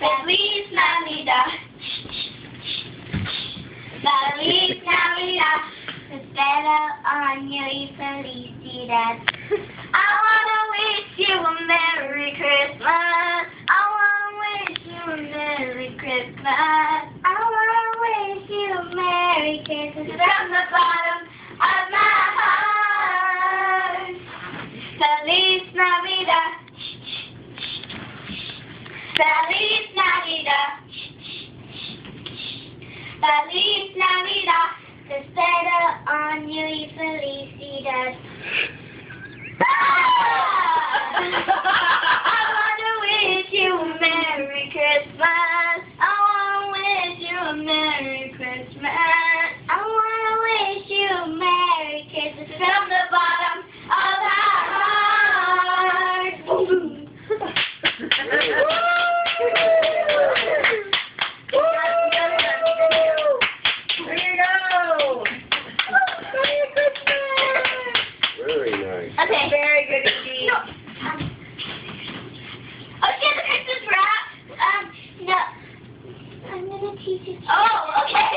Feliz Navidad. Feliz Navidad. Espero on you y felicidad. I wanna wish you a Merry Christmas. I wanna wish you a Merry Christmas. I wanna wish you a Merry Christmas from the bottom of my heart. Feliz Navidad. Feliz Navidad. Feliz Navidad. Espero on you y felicidad. I wanna wish you a Merry Christmas. I wanna wish you a Merry Christmas. I wanna wish you a Merry Christmas from the bottom of our heart. There you go. Merry Christmas. Very nice. Okay. Very good indeed. No. Okay, the Christmas wrap. No. I'm gonna teach you. Oh, okay.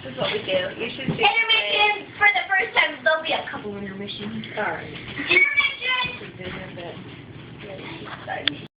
This is what we do. You should see. Intermission for the first time. There'll be a couple intermissions. All right. Intermission. This is it.